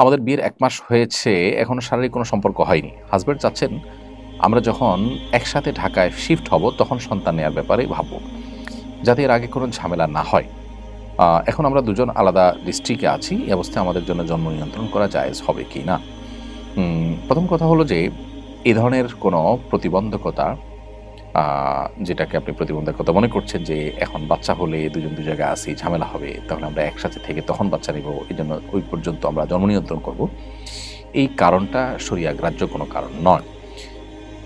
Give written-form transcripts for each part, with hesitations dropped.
আমাদের বিয়ের ১ মাস হয়েছে, এখনো শারীরিক কোনো সম্পর্ক হয়নি। হাসব্যান্ড চাচ্ছেন আমরা যখন একসাথে ঢাকায় শিফট হব তখন সন্তান নেয়ার ব্যাপারে ভাবব। যাতে এর আগে কোনো ঝামেলা না হয়। এখন আমরা দুজন আলাদা ডিস্ট্রিক্টে আছি। এই অবস্থায় আমাদের জন্য জন্ম নিয়ন্ত্রণ করা জায়েজ হবে কিনা? ১ম কথা হলো যে, এ ধরনের কোনো প্রতিবন্ধকতা আ যেটাকে আপনি প্রতিবন্ধকতা মনে করছেন যে, এখন বাচ্চা হলে দুজন ২ জায়গায় আছি, ঝামেলা হবে। তাহলে আমরা একসাথে থেকে তখন বাচ্চা নিব। এজন্য ওই পর্যন্ত আমরা জন্ম নিয়ন্ত্রণ করব। এই কারণটা শরিয়া গ্রাহ্য কোনো কারণ নয়।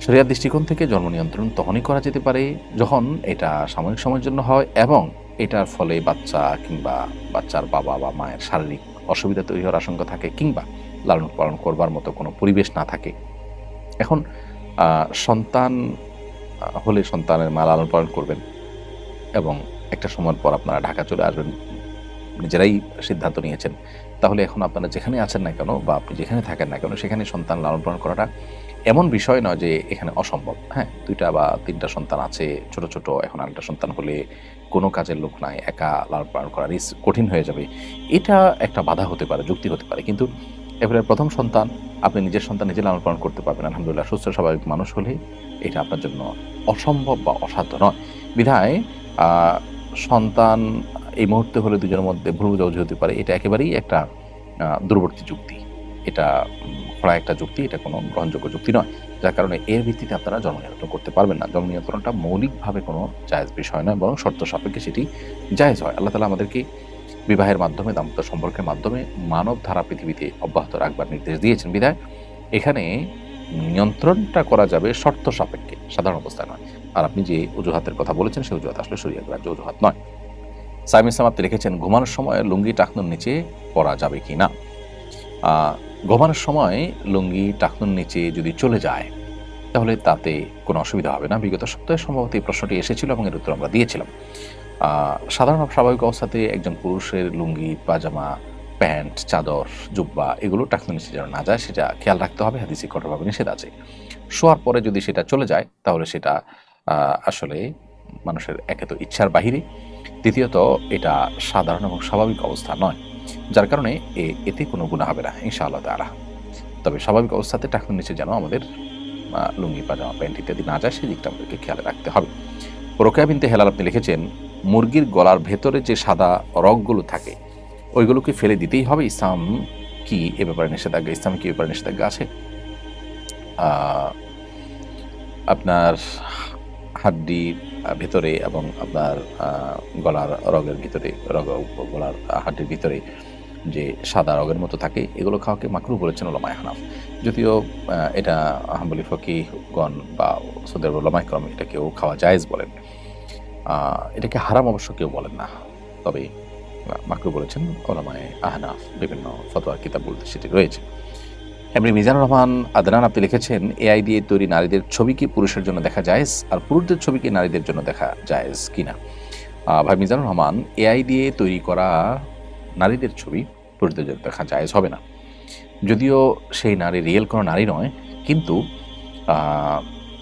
শরিয়ার দৃষ্টিকোণ থেকে জন্ম নিয়ন্ত্রণ তখনই করা যেতে পারে যখন এটা সাময়িক সময়ের জন্য হয় এবং এটার ফলে বাচ্চা কিংবা বাচ্চার বাবা বা মায়ের শারীরিক অসুবিধা তৈরি হওয়ার আশঙ্কা থাকে কিংবা লালন পালন করবার মতো কোনো পরিবেশ না থাকে। এখন সন্তান হলে সন্তানের মা লালন পালন করবেন এবং একটা সময়ের পর আপনারা ঢাকা চলে আসবেন। নিজেরাই সিদ্ধান্ত নিয়েছেন। তাহলে এখন আপনারা যেখানে আছেন না কেন বা আপনি যেখানে থাকেন না কেন সেখানে সন্তান লালন পালন করাটা এমন বিষয় নয় যে এখানে অসম্ভব। হ্যাঁ? ২ টা বা ৩ টা সন্তান আছে, ছোট, ছোট। এখন আরেকটা সন্তান হলে কোনো কাজের লোক নাই। একা লালন পালন করা কঠিন হয়ে যাবে। এটা একটা বাধা হতে পারে, যুক্তি হতে পারে। কিন্তু এবারে ১ম সন্তান, আপনি নিজের সন্তান নিজে লালন পালন করতে পারবেন আলহামদুলিল্লাহ। সুস্থ স্বাভাবিক মানুষ হলে এটা আপনার জন্য অসম্ভব বা অসাধ্য নয়। বিধায় আ সন্তান এই মুহূর্তে হলে দুজনের মধ্যে ভুল বোঝাবুঝি হতে পারে। এটা একেবারেই একটা দূরবর্তী যুক্তি। এটা খোঁড়া একটা যুক্তি, এটা কোনো গ্রহণযোগ্য যুক্তি নয়। যার কারণে এর ভিত্তিতে আপনারা জন্ম নিয়ন্ত্রণ করতে পারবেন না। জন্ম নিয়ন্ত্রণটা মৌলিকভাবে কোনো জায়েজ বিষয় নয়, বরং শর্ত সাপেক্ষে সেটি জায়েজ হয়। আল্লাহ তাআলা আমাদেরকে বিবাহের মাধ্যমে, দাম্পত্য সম্পর্কের মাধ্যমে মানব ধারা পৃথিবীতে অব্যাহত রাখবার নির্দেশ দিয়েছেন। বিধায় এখানে নিয়ন্ত্রণটা করা যাবে শর্ত সাপেক্ষে, সাধারণ অবস্থায় নয়। আর আপনি যে অজুহাতের কথা বলেছেন, সেই অজুহাত আসলে শরিয়া গ্রাহ্য অজুহাত নয়। সাইম ইসলাম আপনি লিখেছেন, ঘুমানোর সময় লুঙ্গি টাকনুর নিচে পরা যাবে কি না? আ ঘুমানোর সময় লুঙ্গি টাকনুর নিচে যদি চলে যায়, তাহলে তাতে কোনো অসুবিধা হবে না। বিগত সপ্তাহে সম্ভবত এই প্রশ্নটি এসেছিল এবং এর উত্তর আমরা দিয়েছিলাম। সাধারণ স্বাভাবিক অবস্থাতে একজন পুরুষের লুঙ্গি, পাজামা, প্যান্ট, চাদর, জুব্বা এগুলো টাকনুর নিচে যেন না যায় সেটা খেয়াল রাখতে হবে। হাদিসে কঠোরভাবে নিষেধ আছে। শোয়ার পরে যদি সেটা চলে যায়, তাহলে সেটা আসলে মানুষের একে তো ইচ্ছার বাহিরে, দ্বিতীয়ত এটা সাধারণ এবং স্বাভাবিক অবস্থা নয়। যার কারণে এতে কোনো গুনাহ হবে না ইনশাআল্লাহ তাআলা। তবে স্বাভাবিক অবস্থাতে টাকনুর নিচে যেন আমাদের লুঙ্গি, পাজামা, প্যান্ট ইত্যাদি না যায় সেদিকটা আমাদেরকে খেয়াল রাখতে হবে। রোকেয়া বিনতে হেলাল আপনি লিখেছেন, মুরগির গলার ভেতরে যে সাদা রগগুলো থাকে ওইগুলোকে ফেলে দিতেই হবে। ইসলাম কি এ ব্যাপারে নিষেধাজ্ঞা ইসলামে কি এ ব্যাপারে নিষেধাজ্ঞা আছে? আ আপনার হাড্ডির ভেতরে এবং আপনার গলার রগের ভিতরে গলার হাড্ডির ভিতরে যে সাদা রগের মতো থাকে এগুলো খাওয়াকে মাকরুহ বলেছেন উলামায়ে হানাফ। যদিও এটা হাম্বলি ফকিহগণ বা সৌদি আরবের উলামায়ে কেরাম এটাকেও খাওয়া জায়েজ বলেন। এটাকে হারাম অবশ্য কেউ বলেন না। তবে মাকরুহ বলেছেন উলামায়ে আহনাফ। বিভিন্ন ফতোয়ার কিতাবগুলোতে সেটি রয়েছে। এমনি মিজানুর রহমান আদনান আপনি লিখেছেন, এআই দিয়ে তৈরি নারীদের ছবি কি পুরুষের জন্য দেখা জায়েজ? আর পুরুষদের ছবি কি নারীদের জন্য দেখা জায়েজ কিনা? ভাই মিজানুর রহমান, এআই দিয়ে তৈরি করা নারীদের ছবি পুরুষদের জন্য দেখা জায়েজ হবে না। যদিও সেই নারী রিয়েল কোনো নারী নয়, কিন্তু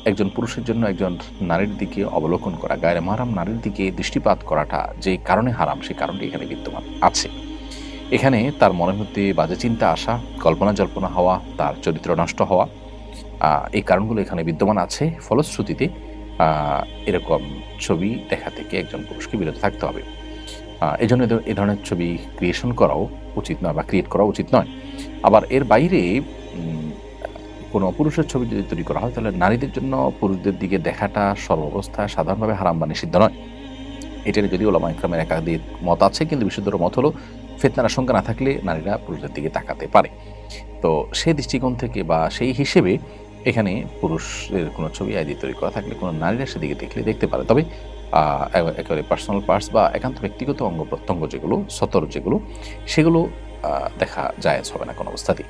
একজন পুরুষের জন্য একজন নারীর দিকে অবলোকন করা, গায়রে মাহরাম নারীর দিকে দৃষ্টিপাত করাটা যে কারণে হারাম, সেই কারণটি এখানে বিদ্যমান আছে। এখানে তার মনের মধ্যে বাজে চিন্তা আসা, কল্পনা জল্পনা হওয়া, তার চরিত্র নষ্ট হওয়া, এই কারণগুলো এখানে বিদ্যমান আছে। ফলশ্রুতিতে এরকম ছবি দেখা থেকে একজন পুরুষকে বিরত থাকতে হবে। এজন্য এ ধরনের ছবি ক্রিয়েশন করাও উচিত নয় বা ক্রিয়েট করা উচিত নয়। আবার এর বাইরে কোনো পুরুষের ছবি যদি তৈরি করা হয়, তাহলে নারীদের জন্য পুরুষদের দিকে দেখাটা সর্বাবস্থায় সাধারণভাবে হারাম বা নিষিদ্ধ নয়। এটা যদিও উলামায়ে ইকরামের একাধিক মত আছে, কিন্তু বিশুদ্ধ মত হলো ফিতনার আশঙ্কা না থাকলে নারীরা পুরুষদের দিকে তাকাতে পারে। তো সেই দৃষ্টিকোণ থেকে বা সেই হিসেবে এখানে পুরুষের কোনো ছবি আইডি তৈরি করা থাকলে কোনো নারীরা সেদিকে দেখলে দেখতে পারে। তবে একেবারে পার্সোনাল পার্টস বা একান্ত ব্যক্তিগত অঙ্গ প্রত্যঙ্গ যেগুলো, সতর যেগুলো, সেগুলো দেখা জায়েজ হবে না কোনো অবস্থাতেই।